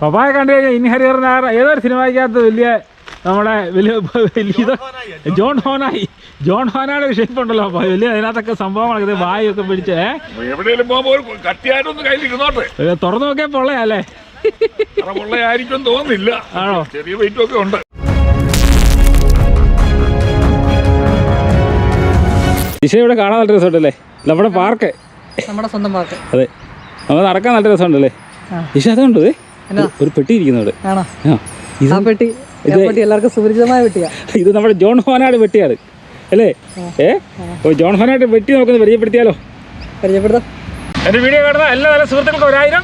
പപ്പായ കണ്ടു കഴിഞ്ഞാൽ ഇൻഹരിയറിന് ഏതൊരു സിനിമയ്ക്കകത്ത് വലിയ നമ്മുടെ വലിയ ജോൺ ഹോനായുടെ ഷേപ്പ് ഉണ്ടല്ലോ അപ്പൊ വലിയ അതിനകത്തൊക്കെ സംഭവങ്ങളൊക്കെ വായൊക്കെ പിടിച്ച് എവിടെയെങ്കിലും പോകുമ്പോൾ കത്തിയായിട്ടൊന്ന് കയ്യിലിരുന്നോട്ടെ. തുറന്നു നോക്കിയാൽ പൊള്ളയല്ലേ? പൊള്ളയായിരിക്കും തോന്നുന്നില്ല. ആണോ? ചെറിയ വെയിറ്റും ഒക്കെ ഉണ്ട്. ദിശ ഇവിടെ കാണാൻ നല്ല രസമുണ്ടല്ലേ? നമ്മുടെ പാർക്ക്, നമ്മുടെ സ്വന്തം പാർക്ക്. അതെ, നമ്മൾ നടക്കാൻ നല്ല രസമുണ്ടല്ലേ? ദിശ അതുകൊണ്ട് ഒരു പെട്ടി ഇരിക്കുന്നത് എല്ലാവർക്കും സുപരിചിതമായ പെട്ടിയാ ഇത്. നമ്മുടെ ജോൺ ഹോനാട് പെട്ടിയാണ് അല്ലേ? ജോൺ ഹോനായിട്ട് പെട്ടി നമുക്കൊന്ന് പരിചയപ്പെടുത്തിയാലോ? പരിചയപ്പെടുത്താം. എൻ്റെ വീഡിയോ കാണുന്ന എല്ലാ നല്ല സുഹൃത്തുക്കൾക്കും 1000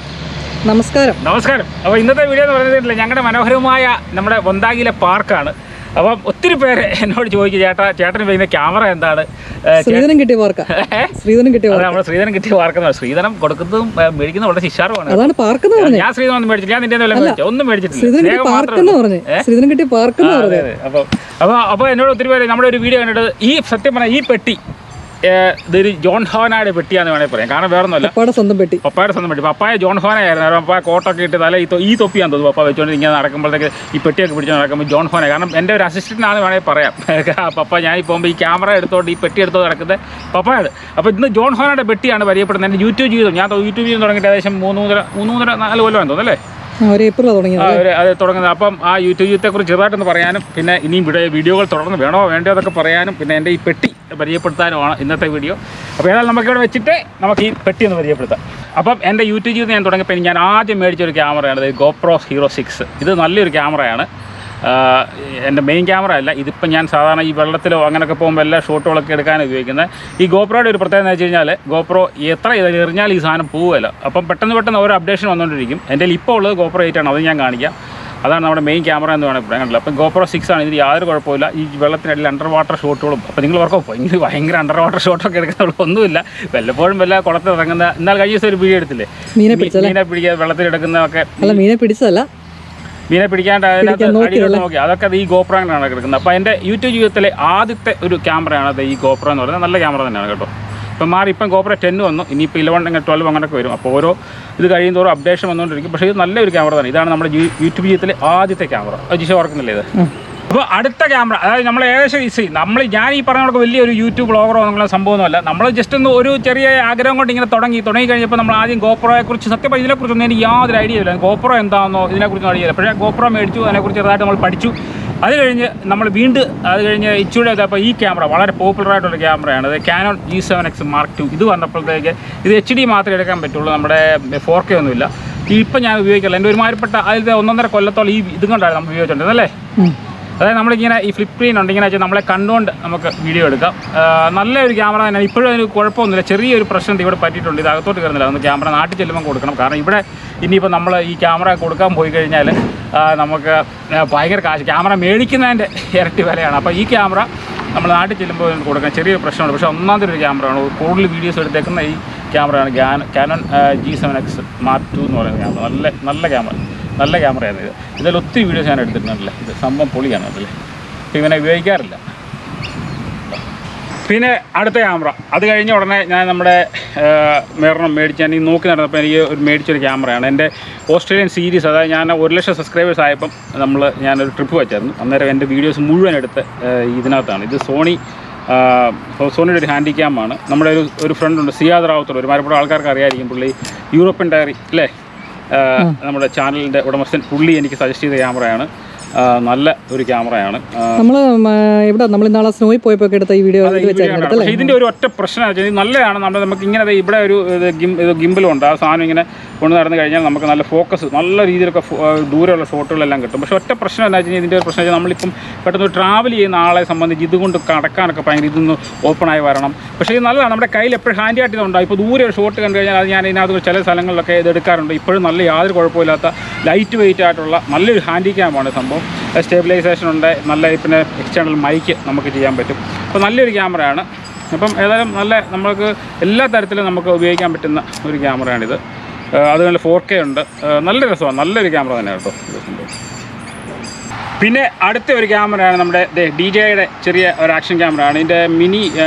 നമസ്കാരം. നമസ്കാരം. അപ്പോൾ ഇന്നത്തെ വീഡിയോ എന്ന് പറയുന്നത് ഞങ്ങളുടെ മനോഹരമായ നമ്മുടെ വന്താകിലെ പാർക്കാണ്. അപ്പം ഒത്തിരി പേര് എന്നോട് ചോദിക്കും, ചേട്ടന് വരുന്ന ക്യാമറ എന്താണ്? ശ്രീധരൻ കിട്ടിയ പാർക്കാ. നമ്മുടെ ശ്രീധരൻ കിട്ടിയ പാർക്കെന്ന്. ശ്രീധരൻ കൊടുക്കുന്നതും മേടിക്കുന്നതും വളരെ ശിക്ഷാർഹമാണ്. അതാണ് പാർക്ക്. ഞാൻ ശ്രീധരൻ ഒന്നും മേടിച്ചില്ല, ഞാൻ നിന്റെ ഒന്നും മേടിച്ചിട്ടില്ല. അപ്പോൾ എന്നോട് ഒത്തിരി പേര് നമ്മുടെ ഒരു വീഡിയോ കണ്ടിട്ട് ഈ സത്യം പറഞ്ഞാൽ ഈ പെട്ടി ഇതൊരു ജോൺ ഹോനായുടെ പെട്ടിയാന്ന് വേണമെങ്കിൽ പറയാം. കാരണം വേറെ ഒന്നുമല്ല, പപ്പായുടെ സ്വന്തം പെട്ടി. പപ്പായ ജോൺ ഹോനായിരുന്നു. പപ്പായ കോട്ടൊക്കെ ഇട്ട് തല ഈ തൊപ്പിയാന്ന് തോന്നുന്നു. പപ്പ വെച്ചുകൊണ്ട് ഇങ്ങനെ നടക്കുമ്പോഴത്തേക്ക് ഈ പെട്ടിയൊക്കെ പിടിച്ച് നടക്കുമ്പോൾ ജോൺ ഹോന. കാരണം എൻ്റെ ഒരു അസിസ്റ്റൻ്റാണെന്ന് വേണമെങ്കിൽ പറയാം. പപ്പ ഞാൻ ഈ പോകുമ്പോൾ ഈ ക്യാമറ എടുത്തോണ്ട് ഈ പെട്ടി എടുത്തോണ്ട് നടക്കുന്നത് പപ്പായാണ്. അപ്പോൾ ഇന്ന് ജോൺ ഹോനയുടെ പെട്ടിയാണ് പരിചയപ്പെടുന്നത്. എൻ്റെ യൂട്യൂബ് ജീവിതം ഞാൻ യൂട്യൂബ് ജീവിതം തുടങ്ങിയിട്ട് ഏകദേശം 3-4 കൊല്ലം തോന്നുന്നു അല്ലേ? അത് തുടങ്ങുന്നത്. അപ്പം ആ യൂട്യൂബ് ജീവിതത്തെക്കുറിച്ച് ചെറുതായിട്ടൊന്ന് പറയാനും പിന്നെ ഇനിയും വീഡിയോകൾ തുടർന്ന് വേണോ വേണ്ടതൊക്കെ പറയാനും പിന്നെ എൻ്റെ ഈ പെട്ടി പരിചയപ്പെടുത്താനുമാണ് ഇന്നത്തെ വീഡിയോ. അപ്പോൾ ഏതായാലും നമുക്കിവിടെ വെച്ചിട്ട് നമുക്ക് ഈ പെട്ടി ഒന്ന് പരിചയപ്പെടുത്താം. അപ്പം എൻ്റെ യൂട്യൂബ് ജീവിതം ഞാൻ തുടങ്ങിയപ്പോൾ ഞാൻ ആദ്യം മേടിച്ചൊരു ക്യാമറയാണ് GoPro Hero 6. ഇത് നല്ലൊരു ക്യാമറയാണ്. എൻ്റെ മെയിൻ ക്യാമറ അല്ല, ഇതിപ്പം ഞാൻ സാധാരണ ഈ വെള്ളത്തിലോ അങ്ങനെയൊക്കെ പോകുമ്പോൾ എല്ലാ ഷോട്ടുകളൊക്കെ എടുക്കാനാണ് ഉപയോഗിക്കുന്നത്. ഈ ഗോപ്രോയുടെ ഒരു പ്രത്യേകത എന്ന് വെച്ച് കഴിഞ്ഞാൽ ഗോപ്രോ എത്ര എറിഞ്ഞാൽ ഈ സാധനം പോവുമല്ലോ. അപ്പം പെട്ടെന്ന് ഓരോ അപ്ഡേഷൻ വന്നുകൊണ്ടിരിക്കും. എൻ്റെ ഇപ്പോൾ ഉള്ളത് GoPro 8 ആണ്, അത് ഞാൻ കാണിക്കാം. അതാണ് നമ്മുടെ മെയിൻ ക്യാമറ എന്ന് വേണമെങ്കിൽ പറയാൻ കണ്ടില്ല. അപ്പം GoPro 6 ആണ്. ഇതിന് യാതൊരു കുഴപ്പമില്ല. ഈ വെള്ളത്തിനടിയിൽ അണ്ടർ വാട്ടർ ഷോട്ടുകളും അപ്പോൾ നിങ്ങൾ ഓർക്കും ഇങ്ങനെ ഭയങ്കര അണ്ടർ വാട്ടർ ഷോട്ടൊക്കെ എടുക്കുന്നുള്ള ഒന്നുമില്ല. വല്ലപ്പോഴും വല്ല കുളത്തിൽ ഇറങ്ങുന്ന എന്നാൽ കഴിഞ്ഞ ദിവസം ഒരു വീഡിയോ എടുത്തില്ലേ, മീനെ പിടിക്കുക വെള്ളത്തിലെടുക്കുന്നതൊക്കെ. മീനെ പിടിക്കാണ്ട് അടിയിലോട്ട് നോക്കി അതൊക്കെ ഈ ഗോപ്രോയിലാണ് കിടക്കുന്നത്. അപ്പോൾ എൻ്റെ യൂട്യൂബ് ജീവിതത്തിലെ ആദ്യത്തെ ഒരു ക്യാമറയാണ് അത് ഈ ഗോപ്രോ എന്ന് പറയുന്നത്. നല്ല ക്യാമറ തന്നെയാണ് കേട്ടോ. ഇപ്പം ഇപ്പം GoPro 10 വന്നു, ഇനിയിപ്പോൾ 11 12 അങ്ങനെയൊക്കെ വരും. അപ്പോൾ ഓരോ ഇത് കഴിയുന്നതോറും അപ്ഡേഷൻ വന്നുകൊണ്ടിരിക്കും. പക്ഷേ ഇത് നല്ലൊരു ക്യാമറ തന്നെ. ഇതാണ് നമ്മുടെ യൂട്യൂബ് ജീവിതത്തിലെ ആദ്യത്തെ ക്യാമറ. ജിഷ ഓർക്കുന്നില്ലേ ഇത്? അപ്പോൾ അടുത്ത ക്യാമറ, അതായത് നമ്മൾ ഏകദേശം ഞാൻ ഈ പറഞ്ഞ വലിയൊരു യൂട്യൂബ് ബ്ലോഗറോ എന്നുള്ള സംഭവമൊന്നുമല്ല. നമ്മൾ ജസ്റ്റ് ഒന്ന് ഒരു ചെറിയ ആഗ്രഹം കൊണ്ട് ഇങ്ങനെ തുടങ്ങി കഴിഞ്ഞപ്പോൾ നമ്മൾ ആദ്യം ഗോപ്രോയെക്കുറിച്ച് സത്യം പറഞ്ഞാൽ ഇതിനെക്കുറിച്ചൊന്നും എനിക്ക് യാതൊരു ഐഡിയ ഇല്ല. ഗോപ്രോ എന്താണെന്നോ ഇതിനെക്കുറിച്ചൊന്നും ഐഡിയ ഇല്ല. പക്ഷേ ഗോപ്രോ മേടിച്ചു, അതിനെക്കുറിച്ച് ചെറുതായിട്ട് നമ്മൾ പഠിച്ചു. അത് കഴിഞ്ഞ് നമ്മൾ ഇച്ചിരി അപ്പോൾ ഈ ക്യാമറ വളരെ പോപ്പുലറായിട്ടുള്ള ക്യാമറയാണ്. അത് Canon G7X Mark II. ഇത് വന്നപ്പോഴത്തേക്ക് ഇത് HD മാത്രമേ എടുക്കാൻ പറ്റുള്ളൂ, നമ്മുടെ 4K ഒന്നുമില്ല. ഇപ്പം ഞാൻ ഉപയോഗിക്കില്ല. എൻ്റെ ഒരുമാതിരിപ്പെട്ട അതിൽ 1.5 കൊല്ലത്തോളം ഈ ഇതും കൊണ്ടാണ് നമ്മൾ ഉപയോഗിച്ചിട്ടുണ്ട് അല്ലേ? അതായത് നമ്മളിങ്ങനെ ഈ ഫ്ലിപ്പ് സ്ക്രീൻ ഉണ്ട്, ഇങ്ങനെ വെച്ചാൽ നമ്മളെ കണ്ടുകൊണ്ട് നമുക്ക് വീഡിയോ എടുക്കാം. നല്ലൊരു ക്യാമറ തന്നെയാണ്. ഇപ്പോഴും അതിന് കുഴപ്പമൊന്നുമില്ല. ചെറിയൊരു പ്രശ്നം ഇവിടെ പറ്റിയിട്ടുണ്ട്. ഇത് അകത്തോട്ട് കയറുന്നില്ല. അതൊന്ന് ക്യാമറ നാട്ടിൽ ചെല്ലുമ്പോൾ കൊടുക്കണം. കാരണം ഇവിടെ ഇനിയിപ്പോൾ നമ്മൾ ഈ ക്യാമറ കൊടുക്കാൻ പോയി കഴിഞ്ഞാൽ നമുക്ക് ഭയങ്കര കാശ്, ക്യാമറ മേടിക്കുന്നതിൻ്റെ ഇരട്ടി വിലയാണ്. അപ്പോൾ ഈ ക്യാമറ നമ്മൾ നാട്ടിൽ ചെല്ലുമ്പോൾ കൊടുക്കണം. ചെറിയൊരു പ്രശ്നമുണ്ട്. പക്ഷേ ഒന്നാമത്തെ ഒരു ക്യാമറയാണ്. കൂടുതൽ വീഡിയോസ് എടുത്തേക്കുന്ന ഈ ക്യാമറയാണ് Canon G7X Mark II എന്ന് പറയുന്ന ക്യാമറ. നല്ല ക്യാമറയാണ് ഇത്. ഇതിൽ ഒത്തിരി വീഡിയോസ് ഞാൻ എടുത്തിട്ടുണ്ടല്ലേ. ഇത് സംഭവം പൊളിയാണ് അതല്ലേ. അപ്പോൾ ഇവനെ ഉപയോഗിക്കാറില്ല. പിന്നെ അടുത്ത ക്യാമറ അത് കഴിഞ്ഞ ഉടനെ ഞാൻ നമ്മുടെ മേടിച്ച് ഞാൻ ഈ നോക്കി നടന്നപ്പോൾ എനിക്ക് മേടിച്ചൊരു ക്യാമറയാണ്. എൻ്റെ ഓസ്ട്രേലിയൻ സീരീസ്. അതായത് ഞാൻ 1 ലക്ഷം സബ്സ്ക്രൈബേഴ്സ് ആയപ്പം ഞാനൊരു ട്രിപ്പ് വെച്ചായിരുന്നു. അന്നേരം എൻ്റെ വീഡിയോസ് മുഴുവൻ എടുത്ത് ഇതിനകത്താണ്. ഇത് സോണിയുടെ ഒരു ഹാൻഡി ക്യാമാണ്. നമ്മുടെ ഒരു ഫ്രണ്ടുണ്ട്, സിയാദ് റാവത്തർ. ഒരുമാതിരിപ്പെട്ട ആൾക്കാർക്ക് അറിയായിരിക്കും. പുള്ളി യൂറോപ്യൻ ഡയറി അല്ലേ, നമ്മുടെ ചാനലിൻ്റെ ഉടമസ്ഥൻ. പുള്ളി എനിക്ക് സജസ്റ്റ് ചെയ്ത ക്യാമറയാണ്. നല്ല ഒരു ക്യാമറയാണ്. നമ്മൾ ഇന്നാളെ സ്നോയിൽ പോയപ്പോൾ എടുത്ത ഈ വീഡിയോ. ഇതിൻ്റെ ഒരു ഒറ്റ പ്രശ്നം വെച്ചാൽ നല്ലതാണ്. നമുക്ക് ഇങ്ങനെ ഇവിടെ ഒരു ഗിംബലുണ്ട്. ആ സാധനം ഇങ്ങനെ കൊണ്ട് നടന്നു കഴിഞ്ഞാൽ നമുക്ക് നല്ല ഫോക്കസ്, നല്ല രീതിയിലൊക്കെ ദൂരമുള്ള ഷോട്ടുകളെല്ലാം കിട്ടും. പക്ഷേ ഒറ്റ പ്രശ്നം എന്താ വെച്ച് കഴിഞ്ഞാൽ ഇതിൻ്റെ ഒരു പ്രശ്നം വെച്ചാൽ നമ്മളിപ്പം പെട്ടെന്ന് ട്രാവൽ ചെയ്യുന്ന ആളെ സംബന്ധിച്ച് ഇതുകൊണ്ട് കടക്കാനൊക്കെ ഭയങ്കര ഇതൊന്ന് ഓപ്പണായി വരണം. പക്ഷേ ഇത് നല്ലതാണ്. നമ്മുടെ കയ്യിൽ എപ്പോഴും ഹാൻഡി ആയിട്ട് ഇതുണ്ടാകും. ഇപ്പോൾ ദൂരെ ഒരു ഷോട്ട് കണ്ടു കഴിഞ്ഞാൽ അത് ഞാൻ ഇതിനകത്ത് ചില സ്ഥലങ്ങളിലൊക്കെ ഇത് എടുക്കാറുണ്ട്. ഇപ്പോഴും നല്ല യാതൊരു കുഴപ്പമില്ലാത്ത ലൈറ്റ് വെയിറ്റ് ആയിട്ടുള്ള നല്ലൊരു ഹാൻഡി ക്യാമാണ് സംഭവം. സ്റ്റെബിലൈസേഷൻ ഉണ്ട്, നല്ല പിന്നെ എക്സ്റ്റേണൽ മൈക്ക് നമുക്ക് ചെയ്യാൻ പറ്റും. അപ്പോൾ നല്ലൊരു ക്യാമറയാണ്. അപ്പം ഏതായാലും നമുക്ക് എല്ലാ തരത്തിലും നമുക്ക് ഉപയോഗിക്കാൻ പറ്റുന്ന ഒരു ക്യാമറയാണിത്. അതുപോലെ 4K ഉണ്ട്. നല്ല രസമാണ്. നല്ലൊരു ക്യാമറ തന്നെ കേട്ടോ. പിന്നെ അടുത്ത ഒരു ക്യാമറയാണ് നമ്മുടെ DJയുടെ ചെറിയ ഒരു ആക്ഷൻ ക്യാമറയാണ്. ഇതിൻ്റെ mini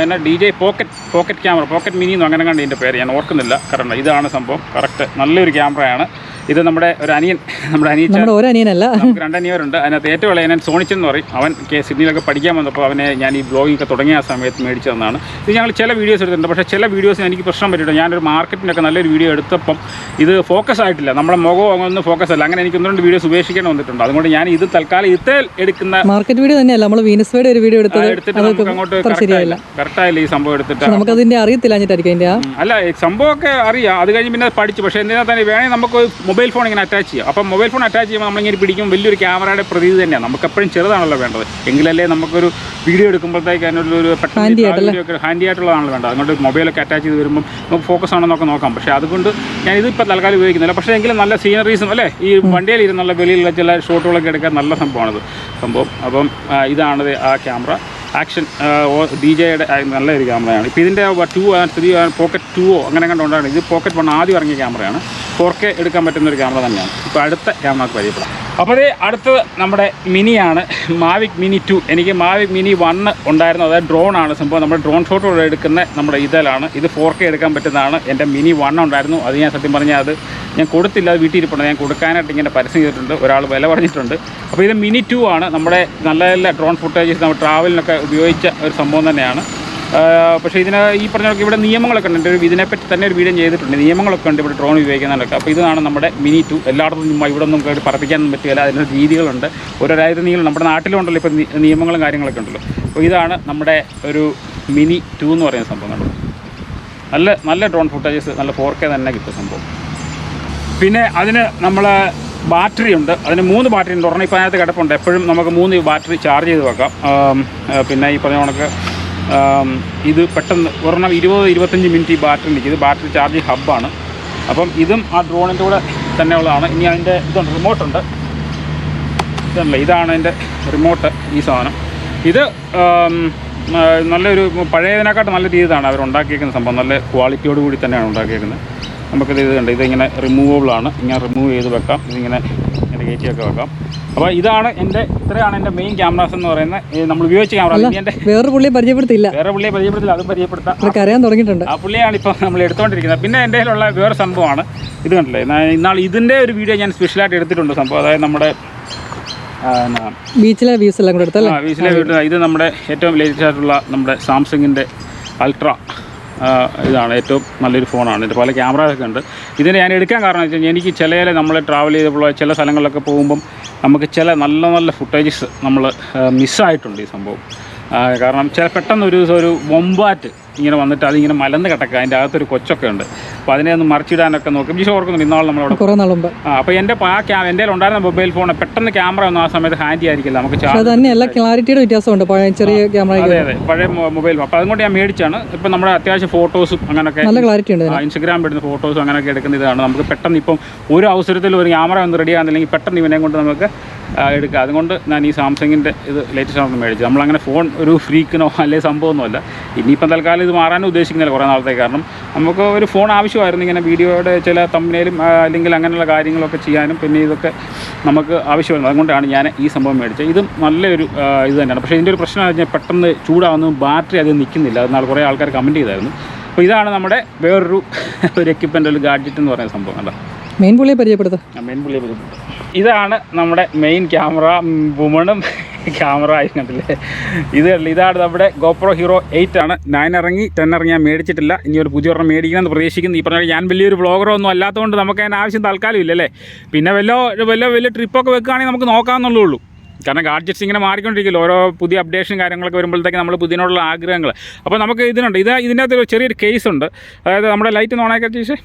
DJ pocket camera, pocket mini എന്ന് അങ്ങനെ കണ്ട് ഇതിൻ്റെ പേര് ഞാൻ ഓർക്കുന്നില്ല. കാരണം ഇതാണ് സംഭവം കറക്റ്റ്. നല്ലൊരു ക്യാമറയാണ്. ഇത് നമ്മുടെ ഒരു അനിയൻ, നമ്മുടെ അനിയനല്ല, നമുക്ക് 2 അനിയരുണ്ട്. അതിനകത്ത് ഏറ്റവും ഇളയ അനിയൻ സോണിച്ചൻ എന്ന് പറയും. അവൻ സിഡ്നിയിലൊക്കെ പഠിക്കാൻ വന്നപ്പോൾ അവനെ ഞാൻ ഈ ബ്ലോഗിങ്ങൊക്കെ തുടങ്ങിയ ആ സമയത്ത് മേടിച്ചു തന്നതാണ്. ഇത് ഞങ്ങൾ ചില വീഡിയോസ് എടുത്തിട്ടുണ്ട്. പക്ഷേ ചില വീഡിയോസിന് എനിക്ക് പ്രശ്നം പറ്റിയിട്ടുണ്ട്. ഞാനൊരു മാർക്കറ്റിനൊക്കെ നല്ലൊരു വീഡിയോ എടുത്തപ്പം ഇത് ഫോക്കസ് ആയിട്ടില്ല, നമ്മുടെ മുഖം അങ്ങൊന്നും ഫോക്കസ് അല്ല. അങ്ങനെ എനിക്ക് 1-2 വീഡിയോസ് ഉപേക്ഷിക്കാൻ വന്നിട്ടുണ്ട്. അതുകൊണ്ട് ഞാൻ ഇത് തൽക്കാലം ഇത്തേ എടുക്കുന്ന മാർക്കറ്റ് വീഡിയോ തന്നെയല്ല, നമ്മൾ വീനസ്വേഡ് ഒരു വീഡിയോ എടുത്തിട്ട് നമുക്ക് അങ്ങോട്ട് കറക്റ്റായില്ല ഈ സംഭവം എടുത്തിട്ട്. നമുക്ക് അതിന്റെ അറിയത്തില്ല അല്ല, സംഭവമൊക്കെ അറിയാം. അത് കഴിഞ്ഞ് പിന്നെ പഠിച്ചു. പക്ഷേ എന്തിനാ തന്നെ വേണമെങ്കിൽ നമുക്ക് മൊബൈൽ ഫോൺ ഇങ്ങനെ അറ്റാച്ച് ചെയ്യാം. അപ്പം മൊബൈൽ ഫോൺ അറ്റാച്ച് ചെയ്യുമ്പോൾ നമ്മളിങ്ങനെ പിടിക്കും വലിയൊരു ക്യാമറയുടെ പ്രതീതി തന്നെയാണ്. നമുക്ക് എപ്പോഴും ചെറുതാണല്ലോ വേണ്ടത്. എങ്കിലല്ലേ നമുക്കൊരു വീഡിയോ എടുക്കുമ്പോഴത്തേക്ക് അതിനൊരു പെട്ടെന്ന് ഹാൻഡി ആയിട്ടുള്ളതാണല്ലോ വേണ്ടത്. അതുകൊണ്ട് മൊബൈലൊക്കെ അറ്റാച്ച് ചെയ്ത് വരുമ്പോൾ നമുക്ക് ഫോക്കസ് ആണെന്നൊക്കെ നോക്കാം. പക്ഷേ അതുകൊണ്ട് ഞാനിതിപ്പോൾ തൽക്കാലം ഉപയോഗിക്കുന്നില്ല. പക്ഷേ എങ്കിലും നല്ല സീനറീസും അല്ലേ, ഈ വണ്ടിയിൽ ഇരുന്നുള്ള വെളിയിലുള്ള ചില ഷോട്ടുകളൊക്കെ എടുക്കാൻ നല്ല സംഭവമാണിത് സംഭവം. അപ്പം ഇതാണത് ആ ക്യാമറ. ആക്ഷൻ DJയുടെ നല്ലൊരു ക്യാമറയാണ്. ഇപ്പോൾ ഇതിൻ്റെ 2, 3 പോക്കറ്റ് 2 അങ്ങനെ കണ്ടുകൊണ്ടാണ്. ഇത് പോക്കറ്റ് 1 ആദ്യം ഇറങ്ങിയ ക്യാമറയാണ്. 4K എടുക്കാൻ പറ്റുന്നൊരു ക്യാമറ തന്നെയാണ്. ഇപ്പോൾ അടുത്ത ക്യാമറക്ക് പരിചയപ്പെടാം. അപ്പോൾ അതേ അടുത്തത് നമ്മുടെ മിനിയാണ്, മാവിക് മിനി 2. എനിക്ക് മാവിക് മിനി 1 ഉണ്ടായിരുന്നു, അതായത് ഡ്രോണാണ് സംഭവം. നമ്മുടെ ഡ്രോൺ ഷോട്ടുകൾ എടുക്കുന്ന നമ്മുടെ ഇതിലാണ്. ഇത് 4K എടുക്കാൻ പറ്റുന്നതാണ്. എൻ്റെ മിനി 1 ഉണ്ടായിരുന്നു. അത് ഞാൻ സത്യം പറഞ്ഞാൽ അത് ഞാൻ കൊടുത്തില്ല, അത് വീട്ടിൽ ഇരിപ്പുണ്ട്. ഞാൻ കൊടുക്കാനായിട്ട് ഇങ്ങനെ പരസ്യം ചെയ്തിട്ടുണ്ട്, ഒരാൾ വില പറഞ്ഞിട്ടുണ്ട്. അപ്പോൾ ഇത് മിനി 2 ആണ്. നമ്മുടെ നല്ല നല്ല ഡ്രോൺ ഫുട്ടേജസ് നമ്മൾ ട്രാവലിനൊക്കെ ഉപയോഗിച്ച ഒരു സംഭവം തന്നെയാണ്. പക്ഷേ ഇതിന് ഈ പറഞ്ഞ ഇവിടെ നിയമങ്ങളൊക്കെ ഉണ്ട്. ഇതിനെപ്പറ്റി തന്നെ ഒരു വീഡിയോ ചെയ്തിട്ടുണ്ട്. നിയമങ്ങളൊക്കെ ഉണ്ട് ഇവിടെ ഡ്രോൺ ഉപയോഗിക്കുന്നതിനൊക്കെ. അപ്പോൾ ഇതാണ് നമ്മുടെ മിനി 2. എല്ലായിടത്തും ഇവിടെ ഒന്നും പറപ്പിക്കാനൊന്നും പറ്റില്ല. അതിൻ്റെ രീതികളുണ്ട്, ഓരോ രാജ്യത്ത് നമ്മുടെ നാട്ടിലുണ്ടല്ലോ ഇപ്പോൾ നിയമങ്ങളും കാര്യങ്ങളൊക്കെ ഉണ്ടല്ലോ. അപ്പോൾ ഇതാണ് നമ്മുടെ ഒരു മിനി 2 എന്ന് പറയുന്ന സംഭവം. കണ്ടു, നല്ല ഡ്രോൺ ഫുട്ടേജസ്, നല്ല 4K തന്നെ കിട്ടും സംഭവം. പിന്നെ അതിന് നമ്മൾ ബാറ്ററി ഉണ്ട്. അതിന് 3 ബാറ്ററി ഉണ്ട്. ഒരെണ്ണം ഇപ്പോൾ അതിനകത്ത് കിടപ്പുണ്ട്. എപ്പോഴും നമുക്ക് 3 ബാറ്ററി ചാർജ് ചെയ്ത് വെക്കാം. പിന്നെ ഈ പറഞ്ഞ കണക്ക് ഇത് പെട്ടെന്ന് ഒരെണ്ണം 20-25 മിനിറ്റ് ഈ ബാറ്ററി നിൽക്കും. ഇത് ബാറ്ററി ചാർജ് ഹബ്ബാണ്. അപ്പം ഇതും ആ ഡ്രോണിൻ്റെ കൂടെ തന്നെ ഉള്ളതാണ്. ഇനി അതിൻ്റെ ഇതുണ്ട്, റിമോട്ടുണ്ട്. ഇതല്ല, ഇതാണ് അതിൻ്റെ റിമോട്ട്. ഈ സാധനം ഇത് നല്ലൊരു പഴയതിനെക്കാട്ട് നല്ല രീതിയിലാണ് അവർ ഉണ്ടാക്കിയിരിക്കുന്ന സംഭവം. നല്ല ക്വാളിറ്റിയോട് കൂടി തന്നെയാണ് ഉണ്ടാക്കിയിരിക്കുന്നത്. നമുക്കിത് കണ്ട് ഇതിങ്ങനെ റിമൂവബിളാണ്. ഇങ്ങനെ റിമൂവ് ചെയ്ത് വെക്കാം. ഇതിങ്ങനെ കയറ്റിയൊക്കെ വെക്കാം. അപ്പോൾ ഇത്രയാണ് എൻ്റെ മെയിൻ ക്യാമറാസ് എന്ന് പറയുന്നത്. നമ്മൾ ഉപയോഗിച്ച ക്യാമറ. വേറെ പുള്ളിയെ പരിചയപ്പെടുത്തില്ല, അതും പരിചയപ്പെടുത്താം. അറിയാൻ തുടങ്ങിയിട്ടുണ്ട്. ആ പുള്ളിയാണ് ഇപ്പോൾ നമ്മൾ എടുത്തുകൊണ്ടിരിക്കുന്നത്. പിന്നെ എൻ്റെ കയ്യിലുള്ള വേറെ സംഭവമാണ് ഇത്. കണ്ടില്ലേ, ഇന്നാൾ ഇതിൻ്റെ ഒരു വീഡിയോ ഞാൻ സ്പെഷ്യലായിട്ട് എടുത്തിട്ടുണ്ട് സംഭവം. അതായത് നമ്മുടെ ബീച്ചിലെ വ്യൂസ് എല്ലാം കൂടെ എടുത്തല്ലേ? ബീച്ചിലെ വീഡിയോ. ഇത് നമ്മുടെ ഏറ്റവും ലേറ്റസ്റ്റ് ആയിട്ടുള്ള നമ്മുടെ സാംസങ്ങിൻ്റെ അൾട്രാ ഇതാണ്. ഏറ്റവും നല്ലൊരു ഫോണാണ്. ഇതിൻ്റെ പല ക്യാമറയൊക്കെ ഉണ്ട്. ഇതിന് ഞാൻ എടുക്കാൻ കാരണം എന്ന് വെച്ച് കഴിഞ്ഞാൽ എനിക്ക് ചില നമ്മൾ ട്രാവൽ ചെയ്തപ്പോൾ ചില സ്ഥലങ്ങളിലൊക്കെ പോകുമ്പം നമുക്ക് ചില നല്ല ഫുട്ടേജസ് നമ്മൾ മിസ്സായിട്ടുണ്ട് ഈ സംഭവം. കാരണം പെട്ടെന്ന് ഒരു ദിവസം ഒരു വൊമ്പാറ്റ് ഇങ്ങനെ വന്നിട്ട് അതിങ്ങനെ മലന്ന് കിടക്കുക. അതിൻ്റെ അകത്തൊരു കൊച്ചൊക്കെ ഉണ്ട്. അപ്പോൾ അതിനെ ഒന്ന് മറിച്ചിടാനൊക്കെ നോക്കും. പക്ഷേ ഓർക്കുന്നുണ്ട് ഇന്നാൾ നമ്മളവിടെ കുറേ നാൾ മുമ്പ്. അപ്പോൾ എൻ്റെ എൻ്റെ ഉണ്ടായിരുന്ന മൊബൈൽ ഫോൺ പെട്ടെന്ന് ക്യാമറ ഒന്നും ആ സമയത്ത് ഹാൻഡി ആയിരിക്കില്ല. നമുക്ക് തന്നെയല്ല, ക്ലാരിറ്റിയുടെ വ്യത്യാസമുണ്ട് ചെറിയ ക്യാമറ. അതെ, പഴയ മൊബൈൽ. അപ്പോൾ അതുകൊണ്ട് ഞാൻ മേടിച്ചാണ്. ഇപ്പോൾ നമ്മുടെ അത്യാവശ്യം ഫോട്ടോസും അങ്ങനെയൊക്കെ നല്ല ക്ലാരിറ്റി ഉണ്ട്. ഇൻസ്റ്റഗ്രാമിൽ ഇടുന്ന ഫോട്ടോസും അങ്ങനെയൊക്കെ എടുക്കുന്ന ഇതാണ്. നമുക്ക് പെട്ടെന്ന് ഇപ്പം ഒരു അവസരത്തിൽ ഒരു ക്യാമറ ഒന്ന് റെഡി ആകുന്നില്ലെങ്കിൽ പെട്ടെന്ന് ഇവനെ കൊണ്ട് നമുക്ക് എടുക്കുക. അതുകൊണ്ട് ഞാൻ ഈ സാംസങ്ങിൻ്റെ ഇത് ലേറ്റസ്റ്റ് ആണ് മേടിച്ചത്. നമ്മളങ്ങനെ ഫോൺ ഒരു ഫ്രീക്കിനോ അല്ലെങ്കിൽ സംഭവമൊന്നുമല്ല. ഇനിയിപ്പം തൽക്കാലം ഇത് മാറാനും ഉദ്ദേശിക്കുന്നില്ല കുറേ നാളത്തേക്ക്. കാരണം നമുക്ക് ഒരു ഫോൺ ആവശ്യമായിരുന്നു ഇങ്ങനെ വീഡിയോയുടെ ചില തമ്പനയിലും അല്ലെങ്കിൽ അങ്ങനെയുള്ള കാര്യങ്ങളൊക്കെ ചെയ്യാനും. പിന്നെ ഇതൊക്കെ നമുക്ക് ആവശ്യമായിരുന്നു. അതുകൊണ്ടാണ് ഞാൻ ഈ സംഭവം മേടിച്ചത്. ഇതും നല്ലൊരു ഇത് തന്നെയാണ്. പക്ഷേ ഇതിൻ്റെ ഒരു പ്രശ്നം എന്ന് വെച്ചാൽ പെട്ടെന്ന് ചൂടാവുന്നു, ബാറ്ററി അത് നിൽക്കുന്നില്ല. അതിനാൾ കുറേ ആൾക്കാർ കമൻറ്റ് ചെയ്തായിരുന്നു. അപ്പോൾ ഇതാണ് നമ്മുടെ വേറൊരു എക്യുപ്മെൻ്റ്, ഒരു ഗാഡ്ജറ്റ് എന്ന് പറയുന്ന സംഭവം. അല്ല, മെയിൻ പുള്ളിയെ പരിചയപ്പെടുത്തും. ഇതാണ് നമ്മുടെ മെയിൻ ക്യാമറ. വുമണും ക്യാമറ ആയിരുന്നില്ലേ. ഇതാണ് നമ്മുടെ GoPro Hero 8 ആണ്. 9 ഇറങ്ങി, 10 ഇറങ്ങി. ഞാൻ മേടിച്ചിട്ടില്ല. ഇനി ഒരു പുതിയ ഒരെണ്ണം മേടിക്കണമെന്ന് പ്രതീക്ഷിക്കുന്നു. ഈ പറഞ്ഞാൽ ഞാൻ വലിയൊരു വ്ളോഗറോ ഒന്നും അല്ലാത്തതുകൊണ്ട് നമുക്ക് അതിന് ആവശ്യം താൽക്കാലം ഇല്ലല്ലേ. പിന്നെ വലിയ ട്രിപ്പൊക്കെ വെക്കുകയാണെങ്കിൽ നമുക്ക് നോക്കാമെന്നുള്ളൂ. കാരണം ഗാഡ്ജറ്റ്സ് ഇങ്ങനെ മാറിക്കൊണ്ടിരിക്കുമല്ലോ. ഓരോ പുതിയ അപ്ഡേഷൻ കാര്യങ്ങളൊക്കെ വരുമ്പോഴത്തേക്ക് നമ്മൾ പുതിയതിനോടുള്ള ആഗ്രഹങ്ങൾ. അപ്പോൾ നമുക്ക് ഇതിനുണ്ട്. ഇതിൻ്റെ അകത്ത് ഒരു ചെറിയൊരു കേസ് ഉണ്ട്. അതായത് നമ്മുടെ ലൈറ്റ് ഓണാക്കി ചേച്ചി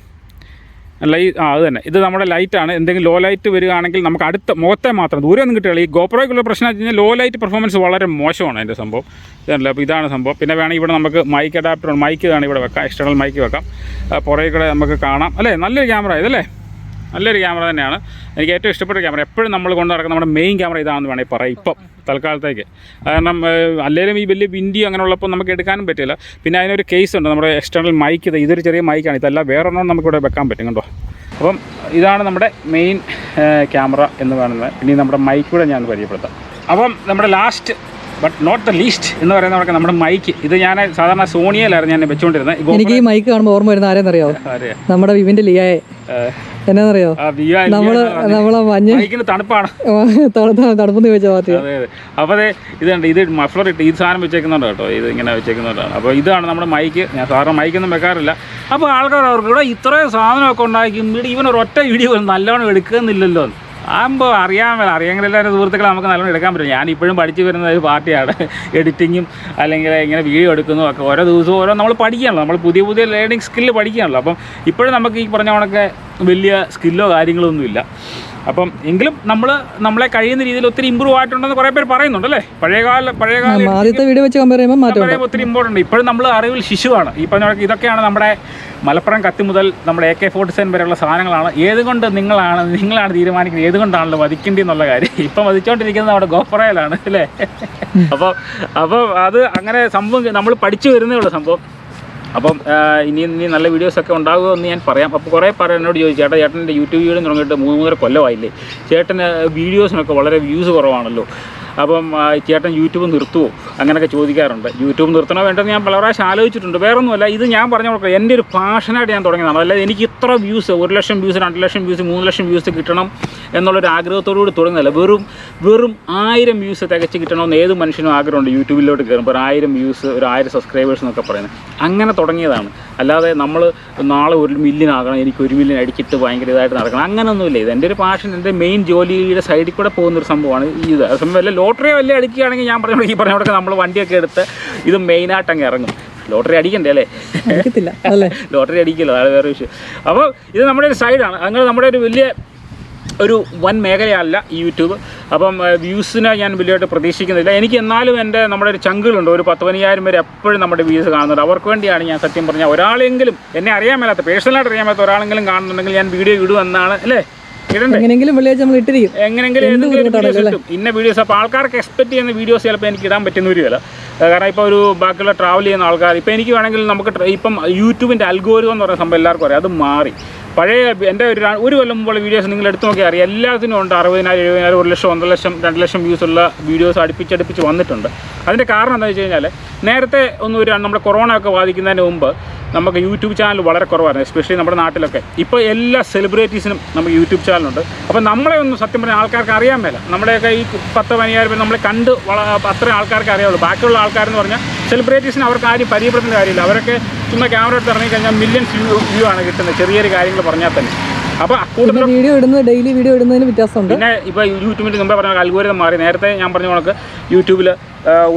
അത് തന്നെ. ഇത് നമ്മുടെ ലൈറ്റാണ്. എന്തെങ്കിലും ലോ ലൈറ്റ് വരികയാണെങ്കിൽ നമുക്ക് അടുത്ത മുഖത്തെ മാത്രം ദൂരെ ഒന്നും കിട്ടുകയില്ല. ഈ ഗോപ്രോയ്ക്കുള്ള പ്രശ്നം വെച്ച് കഴിഞ്ഞാൽ ലോ ലൈറ്റ് പെർഫോമൻസ് വളരെ മോശമാണ് അതിൻ്റെ സംഭവം. ഇതല്ല, അപ്പോൾ ഇതാണ് സംഭവം. പിന്നെ വേണമെങ്കിൽ ഇവിടെ നമുക്ക് മൈക്ക് അഡാപ്റ്റർ, മൈക്ക് ഇതാണ് ഇവിടെ വെക്കാം. എക്സ്റ്റേണൽ മൈക്ക് വെക്കാം. പുറകെ കൂടെ നമുക്ക് കാണാം. അല്ലേ, നല്ലൊരു ക്യാമറ ഇതല്ലേ. നല്ലൊരു ക്യാമറ തന്നെയാണ്. എനിക്ക് ഏറ്റവും ഇഷ്ടപ്പെട്ട ക്യാമറ. എപ്പോഴും നമ്മൾ കൊണ്ട് നടക്കുന്ന നമ്മുടെ മെയിൻ ക്യാമറ ഇതാണെന്ന് വേണമെങ്കിൽ പറയാം ഇപ്പം തൽക്കാലത്തേക്ക്. കാരണം അല്ലെങ്കിലും ഈ വലിയ വിൻഡി അങ്ങനെയുള്ളപ്പോൾ നമുക്ക് എടുക്കാനും പറ്റില്ല. പിന്നെ അതിനൊരു കേസ് ഉണ്ട്. നമ്മുടെ എക്സ്റ്റേണൽ മൈക്ക്. ഇതൊരു ചെറിയ മൈക്കാണ്. ഇതല്ല വേറൊരെണ്ണം നമുക്കിവിടെ വെക്കാൻ പറ്റും. കണ്ടോ. അപ്പം ഇതാണ് നമ്മുടെ മെയിൻ ക്യാമറ എന്ന് പറയുന്നത്. ഇനി നമ്മുടെ മൈക്ക് കൂടെ ഞാൻ പരിചയപ്പെടുത്താം. അപ്പം നമ്മുടെ last but not the least എന്ന് പറയുന്നത് നമ്മുടെ മൈക്ക്. ഇത് ഞാൻ സാധാരണ സോണിയയിലായിരുന്നു ഞാൻ വെച്ചുകൊണ്ടിരുന്നത്. എനിക്ക് ഈ മൈക്ക് കാണുമ്പോൾ ഓർമ്മ വരുന്ന ആരെന്നറിയാമോ? നമ്മുടെ വിവിൻ്റെ ലിയായെ. എന്നാന്നറിയോ നമ്മളെ മഞ്ഞ തണുപ്പാണ് തണുപ്പെന്ന് ചോദിച്ചാൽ മതി. അതെ അതെ. അപ്പോൾ അതെ ഇതുണ്ട്, ഇത് മഫ്ലർ ഇട്ട് ഈ സാധനം വെച്ചേക്കുന്നുണ്ട് കേട്ടോ, ഇത് ഇങ്ങനെ വെച്ചേക്കുന്നുണ്ടാണ്. അപ്പോൾ ഇതാണ് നമ്മുടെ മൈക്ക്. ഞാൻ സാധാരണ മൈക്കൊന്നും വെക്കാറില്ല. അപ്പോൾ ആൾക്കാർ അവർക്ക് ഇവിടെ ഇത്രയും സാധനമൊക്കെ ഉണ്ടാക്കി ഇവനൊരൊറ്റ വീഡിയോ നല്ലോണം എടുക്കുന്നില്ലല്ലോ. ആകുമ്പോൾ അറിയാമെങ്കിൽ എല്ലാവരും സുഹൃത്തുക്കളെ നമുക്ക് നല്ലോണം എടുക്കാൻ പറ്റും. ഞാൻ ഇപ്പോഴും പഠിച്ചു വരുന്ന ഒരു പാർട്ടിയാണ്. എഡിറ്റിങ്ങും അല്ലെങ്കിൽ ഇങ്ങനെ വീഡിയോ എടുക്കുന്നതും ഒക്കെ ഓരോ ദിവസവും ഓരോ നമ്മൾ പഠിക്കുകയാണല്ലോ, നമ്മൾ പുതിയ പുതിയ ലേണിംഗ് സ്കില്ല് പഠിക്കുകയാണല്ലോ. അപ്പം ഇപ്പോഴും നമുക്ക് ഈ പറഞ്ഞ കണക്കെ വലിയ സ്കില്ലോ കാര്യങ്ങളൊന്നുമില്ല. അപ്പം എങ്കിലും നമ്മളെ കഴിയുന്ന രീതിയിൽ ഒത്തിരി ഇമ്പ്രൂവ് ആയിട്ടുണ്ടെന്ന് കുറേ പേര് പറയുന്നുണ്ടല്ലേ. പഴയകാല ആദ്യത്തെ വീഡിയോ വെച്ച് കമ്പയർ ചെയ്യുമ്പോൾ ഒത്തിരി ഇമ്പോർട്ടൻ്റ്. ഇപ്പോഴും നമ്മൾ അറിവിൽ ശിശുവാണ്. ഈ പറഞ്ഞ ഇതൊക്കെയാണ് നമ്മുടെ മലപ്പുറം കത്തി മുതൽ നമ്മുടെ AK-47 വരെയുള്ള സാധനങ്ങളാണ്. ഏതുകൊണ്ട് നിങ്ങളാണ് തീരുമാനിക്കുന്നത് ഏതുകൊണ്ടാണല്ലോ വധിക്കേണ്ടതെന്നുള്ള കാര്യം. ഇപ്പം വധിച്ചുകൊണ്ടിരിക്കുന്നത് നമ്മുടെ ഗോപ്രയിലാണ് അല്ലേ. അപ്പോൾ അത് അങ്ങനെ സംഭവം നമ്മൾ പഠിച്ചു വരുന്നേ ഉള്ളൂ സംഭവം. അപ്പം ഇനി നല്ല വീഡിയോസൊക്കെ ഉണ്ടാകുമെന്ന് ഞാൻ പറയാം. അപ്പോൾ കുറേ എന്നോട് ചോദിച്ചു, ചേട്ടൻ്റെ യൂട്യൂബ് വീഡിയോ തുടങ്ങിയിട്ട് 3-3 കൊല്ലമായില്ലേ, ചേട്ടന് വീഡിയോസിനൊക്കെ വളരെ വ്യൂസ് കുറവാണല്ലോ, അപ്പം ചേട്ടൻ യൂട്യൂബ് നിർത്തുമോ അങ്ങനെയൊക്കെ ചോദിക്കാറുണ്ട്. യൂട്യൂബ് നിർത്തണോ വേണ്ടെന്ന് ഞാൻ പല പ്രാവശ്യം ആലോചിച്ചിട്ടുണ്ട്. വേറൊന്നുമല്ല, ഇത് ഞാൻ പറഞ്ഞ കൊടുക്കുക എൻ്റെ ഒരു പാഷനായിട്ട് ഞാൻ തുടങ്ങിയതാണ്. അല്ലാതെ എനിക്ക് ഇത്ര വ്യൂസ് 1 ലക്ഷം വ്യൂസ് 2 ലക്ഷം വ്യൂസ് 3 ലക്ഷം വ്യൂസ് കിട്ടണം എന്നുള്ളൊരു ആഗ്രഹത്തോടുകൂടി തുടങ്ങുന്നില്ല. വെറും 1000 വ്യൂസ് തികച്ച് കിട്ടണമെന്ന് ഏത് മനുഷ്യനും ആഗ്രഹമുണ്ട്. യൂട്യൂബിലോട്ട് കയറുമ്പോൾ 1000 വ്യൂസ് 1000 സബ്സ്ക്രൈബേഴ്സ് എന്നൊക്കെ പറയുന്നത് അങ്ങനെ തുടങ്ങിയതാണ്. അല്ലാതെ നമ്മൾ നാളെ 1 മില്യൺ ആകണം, എനിക്ക് 1 മില്യൺ അടിച്ചിട്ട് ഭയങ്കര ഇതായിട്ട് നടക്കണം അങ്ങനെയൊന്നുമില്ല. ഇത് എൻ്റെ ഒരു പാഷൻ, എൻ്റെ മെയിൻ ജോലിയുടെ സൈഡിൽ കൂടെ പോകുന്നൊരു സംഭവമാണ് ഇത്. അതേസമയം വല്ല ലോട്ടറി വല്ല അടിക്കുകയാണെങ്കിൽ ഞാൻ ഈ പറഞ്ഞോടൊക്കെ നമ്മൾ വണ്ടിയൊക്കെ എടുത്ത് ഇത് മെയിനായിട്ട് അങ്ങ് ഇറങ്ങും. ലോട്ടറി അടിക്കണ്ടേ അല്ലേ? ലോട്ടറി അടിക്കില്ല, അതാണ് വേറെ വിഷയം. അപ്പോൾ ഇത് നമ്മുടെ ഒരു സൈഡാണ്. അങ്ങനെ നമ്മുടെ ഒരു വൻ മേഖലയല്ല ഈ യൂട്യൂബ്. അപ്പം വ്യൂസിനെ ഞാൻ വലിയതായിട്ട് പ്രതീക്ഷിക്കുന്നില്ല. എനിക്ക് എന്നാലും നമ്മുടെ ഒരു ചങ്കുകളുണ്ട്, ഒരു 10,000-15,000 പേര് എപ്പോഴും നമ്മുടെ വ്യൂസ് കാണുന്നുണ്ട്. അവർക്ക് വേണ്ടിയാണ് ഞാൻ സത്യം പറഞ്ഞാൽ ഒരാളെങ്കിലും എന്നെ അറിയാൻ മേലാത്ത, പേഴ്സണലായിട്ട് അറിയാൻ മേലാത്ത ഒരാളെങ്കിലും കാണുന്നുണ്ടെങ്കിൽ ഞാൻ വീഡിയോ ഇടുമെന്നാണ് അല്ലേ. എങ്ങനെയെങ്കിലും ഇന്ന വീഡിയോസ്. അപ്പോൾ ആൾക്കാർക്ക് എക്സ്പെക്ട് ചെയ്യുന്ന വീഡിയോസ് ചിലപ്പോൾ എനിക്ക് ഇടാൻ പറ്റുന്നവരുമല്ല. കാരണം ഇപ്പോൾ ഒരു ബാക്കിയുള്ള ട്രാവൽ ചെയ്യുന്ന ആൾക്കാർ, ഇപ്പോൾ എനിക്ക് വേണമെങ്കിൽ നമുക്ക് ഇപ്പം യൂട്യൂബിൻ്റെ അൽഗോരിതം എന്ന് പറയുന്ന സംഭവം എല്ലാവർക്കും അറിയാം. അത് മാറി. പഴയ എൻ്റെ ഒരു കൊല്ലം മുമ്പുള്ള വീഡിയോസ് നിങ്ങൾ എടുത്ത് നോക്കിയാൽ അറിയാം. എല്ലാത്തിനും ഉണ്ട് 60,000, 70,000, 1 ലക്ഷം, 1.5 ലക്ഷം, 2 ലക്ഷം വ്യൂസുള്ള വീഡിയോസ് അടുപ്പിച്ച് വന്നിട്ടുണ്ട്. അതിൻ്റെ കാരണം എന്താണെന്ന് വെച്ച് കഴിഞ്ഞാൽ നേരത്തെ നമ്മുടെ കൊറോണ ഒക്കെ ബാധിക്കുന്നതിന് മുമ്പ് നമുക്ക് യൂട്യൂബ് ചാനൽ വളരെ കുറവായിരുന്നു, എസ്പെഷ്യലി നമ്മുടെ നാട്ടിലൊക്കെ. ഇപ്പോൾ എല്ലാ സെലിബ്രിറ്റീസിനും നമുക്ക് യൂട്യൂബ് ചാനലുണ്ട്. അപ്പോൾ നമ്മളെ ഒന്നും സത്യം പറഞ്ഞാൽ ആൾക്കാർക്ക് അറിയാൻ മേല. നമ്മുടെയൊക്കെ ഈ 10,000-15,000 പേര് നമ്മളെ കണ്ട് അത്രയും ആൾക്കാർക്ക് അറിയാവുള്ളൂ. ബാക്കിയുള്ള ആൾക്കാരെന്ന് പറഞ്ഞാൽ സെലിബ്രിറ്റീസിന് അവർക്ക് ആരും പരിചയപ്പെടുന്ന കാര്യമില്ല. അവരൊക്കെ ചുമ്മാ ക്യാമറ എടുത്ത് ഇറങ്ങിക്കഴിഞ്ഞാൽ മില്യൺസ് വ്യൂ ആണ് കിട്ടുന്നത്, ചെറിയൊരു കാര്യങ്ങൾ പറഞ്ഞാൽ തന്നെ. അപ്പോൾ ഡെയിലി വീഡിയോ ഇടുന്നതിന് വ്യത്യാസമുണ്ട്. പിന്നെ ഇപ്പോൾ യൂട്യൂബിൻ്റെ മുമ്പേ പറഞ്ഞ അൽഗോരിതം മാറി. നേരത്തെ ഞാൻ പറഞ്ഞ കണക്ക് യൂട്യൂബിൽ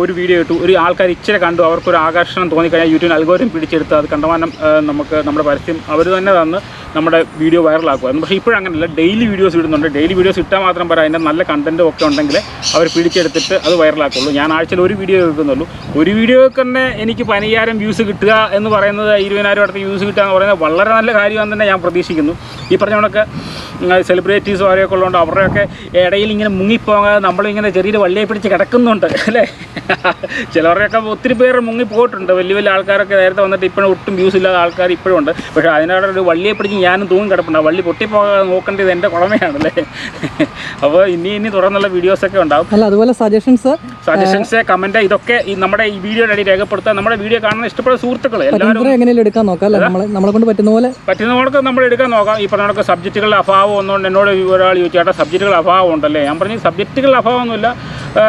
ഒരു വീഡിയോ ഇട്ടു, ഒരു ആൾക്കാർ ഇച്ചിരി കണ്ടു, അവർക്കൊരു ആകർഷണം തോന്നിക്കഴിഞ്ഞാൽ യൂട്യൂബിൽ അൽഗോരിതം പിടിച്ചെടുത്ത് അത് കണ്ടമാനം നമുക്ക് നമ്മുടെ പരസ്യം അവർ തന്നെ തന്ന് നമ്മുടെ വീഡിയോ വൈറലാക്കുമായിരുന്നു. പക്ഷേ ഇപ്പോഴങ്ങനെയല്ല, ഡെയിലി വീഡിയോസ് ഇടുന്നുണ്ട്. ഡെയിലി വീഡിയോസ് ഇട്ടാൽ മാത്രം പറയാം, അതിൻ്റെ നല്ല കണ്ടൻറ്റും ഒക്കെ ഉണ്ടെങ്കിൽ അവർ പിടിച്ചെടുത്തിട്ട് അത് വൈറലാക്കുള്ളൂ. ഞാൻ ആഴ്ചയിൽ ഒരു വീഡിയോ എടുക്കുന്നുള്ളൂ. ഒരു വീഡിയോയ്ക്ക് തന്നെ എനിക്ക് 15,000 വ്യൂസ് കിട്ടുക എന്ന് പറയുന്നത്, 20,000 അടുത്ത് വ്യൂസ് കിട്ടുക എന്ന് പറയുന്നത് വളരെ നല്ല കാര്യമാണെന്ന് തന്നെ ഞാൻ പ്രതീക്ഷിക്കുന്നു. ഈ പറഞ്ഞ കണക്ക് സെലിബ്രിറ്റീസും അവരെയൊക്കെ ഉള്ളതുകൊണ്ട് അവരുടെയൊക്കെ ഇടയിൽ ഇങ്ങനെ മുങ്ങിപ്പോകാതെ നമ്മളിങ്ങനെ ചെറിയൊരു വള്ളിയെ പിടിച്ച് കിടക്കുന്നുണ്ട് അല്ലേ. ചിലവരുടെയൊക്കെ ഒത്തിരി പേര് മുങ്ങിപ്പോയിട്ടുണ്ട്. വലിയ ആൾക്കാരൊക്കെ നേരത്തെ വന്നിട്ട് ഇപ്പോഴും ഒട്ടും വ്യൂസ് ഇല്ലാത്ത ആൾക്കാർ ഇപ്പോഴും ഉണ്ട്. പക്ഷേ അതിനോട് ഒരു വള്ളിയെ പിടിച്ച് ഞാനും തൂങ്ങി കിടപ്പുണ്ട്. ആ വള്ളി പൊട്ടിപ്പോകാതെ നോക്കേണ്ടത് എൻ്റെ കുളമയാണല്ലേ. അപ്പോൾ ഇനി തുടർന്നുള്ള വീഡിയോസൊക്കെ ഉണ്ടാവും. അതുപോലെ സജഷൻസ് കമൻറ്റ് ഇതൊക്കെ നമ്മുടെ ഈ വീഡിയോയുടെ അടി രേഖപ്പെടുത്താൻ. നമ്മുടെ വീഡിയോ കാണുന്ന ഇഷ്ടപ്പെടുന്ന സുഹൃത്തുക്കൾ എല്ലാവരും എങ്ങനെയും എടുക്കാൻ നോക്കാം, നമ്മളെ കൊണ്ട് പറ്റുന്ന പോലെ നമ്മൾ എടുക്കാൻ നോക്കാം. ഈ പറഞ്ഞ സബ്ജക്റ്റുകളുടെ അഭാവം ഒന്നുകൊണ്ട് എന്നോട് ഒരാൾ ചോദിച്ചു, ചേട്ടാ സബ്ജക്റ്റുകൾ അഭാവം ഉണ്ടല്ലേ. ഞാൻ പറഞ്ഞു സബ്ജക്റ്റുകളുടെ അഭാവമൊന്നുമില്ല.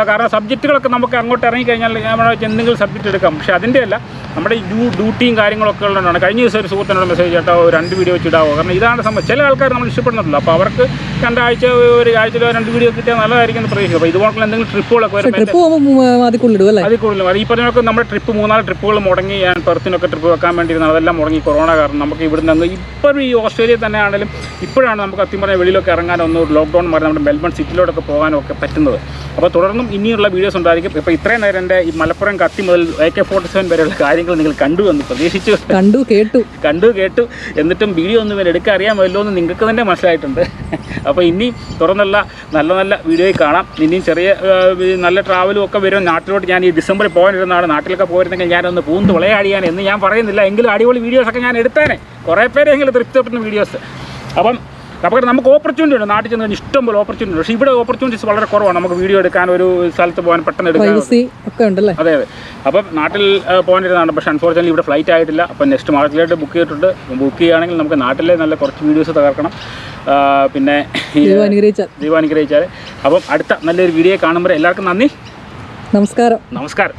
കാരണം സബ്ജക്റ്റുകളൊക്കെ നമുക്ക് അങ്ങോട്ട് ഇറങ്ങിക്കഴിഞ്ഞാൽ നമ്മൾ എന്തെങ്കിലും സബ്ജക്റ്റ് എടുക്കാം. പക്ഷേ അതിൻ്റെ അല്ല, നമ്മുടെ ഡ്യൂട്ടിയും കാര്യങ്ങളൊക്കെ ഉള്ളതാണ്. കഴിഞ്ഞ ദിവസം ഒരു സുഹൃത്തിനോട് മെസ്സേജ് ചേട്ടാ 2 വീഡിയോ വെച്ചിടാവോ. കാരണം ഇതാണ് സംഭവം. ചില ആൾക്കാർ നമ്മൾ ഇഷ്ടപ്പെടുന്നുണ്ടല്ലോ. അപ്പോൾ അവർക്ക് ആഴ്ചയിൽ 2 വീഡിയോ കിട്ടിയാൽ നല്ലതായിരിക്കും എന്ന് പ്രതീക്ഷിക്കും. അപ്പോൾ ഇതുപോലുള്ള എന്തെങ്കിലും ട്രിപ്പുകളൊക്കെ അതിൽ കൂടുതലും ഈ പറഞ്ഞൊക്കെ നമ്മുടെ 3-4 ട്രിപ്പുകൾ മുടങ്ങി. ഞാൻ പെർത്തിനൊക്കെ ട്രിപ്പ് വെക്കാൻ വേണ്ടിയിരുന്നത് അതെല്ലാം മുടങ്ങി കൊറോണ കാരണം. നമുക്ക് ഇവിടെ നിന്ന് ഇപ്പോഴും ഈ ഓസ്ട്രേലിയ തന്നെ ആണെങ്കിലും ഇപ്പോഴാണ് നമുക്ക് സത്യം പറഞ്ഞാൽ വെളിയിലൊക്കെ ഇറങ്ങാനൊന്ന് ലോക്ക്ഡൗൺ മാറി നമ്മുടെ മെൽബൺ സിറ്റിയിലോട്ടൊക്കെ പോകാനും ഒക്കെ പറ്റുന്നത്. അപ്പോൾ തുടർന്നും ഇനിയുള്ള വീഡിയോസ് ഉണ്ടായിരിക്കും. ഇപ്പോൾ ഇത്രയും നേരം എൻ്റെ ഈ മലപ്പുറം കത്തി മുതൽ AK-47 വരെയുള്ള കാര്യങ്ങൾ നിങ്ങൾ കണ്ടു എന്ന് പ്രതീക്ഷിച്ചു, കണ്ടു കേട്ടു. എന്നിട്ടും വീഡിയോ ഒന്നും ഇവർ എടുക്കാൻ അറിയാമല്ലോ എന്ന് നിങ്ങൾക്ക് തന്നെ മനസ്സിലായിട്ടുണ്ട്. അപ്പോൾ ഇനി തുറന്നുള്ള നല്ല വീഡിയോയിൽ കാണാം. ഇനിയും ചെറിയ നല്ല ട്രാവലും ഒക്കെ വരും. നാട്ടിലോട്ട് ഞാൻ ഈ ഡിസംബറിൽ പോകാനിരുന്നതാണ്. നാട്ടിലൊക്കെ പോയിരുന്നെങ്കിൽ ഞാനൊന്ന് പൂന്ത് വിളയാടിയാൻ എന്ന് ഞാൻ പറയുന്നില്ല. എങ്കിലും അടിപൊളി വീഡിയോസൊക്കെ ഞാൻ എടുത്തേനെ. കുറേ പേരെങ്കിലും തൃപ്തിപ്പെടുന്ന വീഡിയോസ്. അപ്പം അപ്പോൾ നമുക്ക് ഓപ്പർച്യൂണിറ്റി ഉണ്ട്, നാട്ടിൽ ചെന്ന് കഴിഞ്ഞാൽ ഇഷ്ടംപോലെ ഓപ്പർച്യൂണിറ്റി ഉണ്ട്. പക്ഷേ ഇവിടെ ഓപ്പർച്യൂണിറ്റീസ് വളരെ കുറവാണ്. നമുക്ക് വീഡിയോ എടുക്കാൻ, ഒരു സ്ഥലത്ത് പോകാൻ പെട്ടെന്ന് എടുക്കാൻ ഒക്കെ ഉണ്ടല്ലേ. അതെ. അപ്പം നാട്ടിൽ പോകാനിരുന്നതാണ്. പക്ഷേ അൺഫോർച്യുനേറ്റ്ലി ഇവിടെ ഫ്ലൈറ്റ് ആയിട്ടില്ല. അപ്പം നെക്സ്റ്റ് മാർച്ചിലായിട്ട് ബുക്ക് ചെയ്തിട്ടുണ്ട്. ബുക്ക് ചെയ്യുകയാണെങ്കിൽ നമുക്ക് നാട്ടിലെ നല്ല കുറച്ച് വീഡിയോസ് തകർക്കണം. പിന്നെ ദൈവം അനുഗ്രഹിച്ചാൽ. അപ്പം അടുത്ത നല്ലൊരു വീഡിയോ കാണുമ്പോൾ എല്ലാവർക്കും നന്ദി, നമസ്കാരം.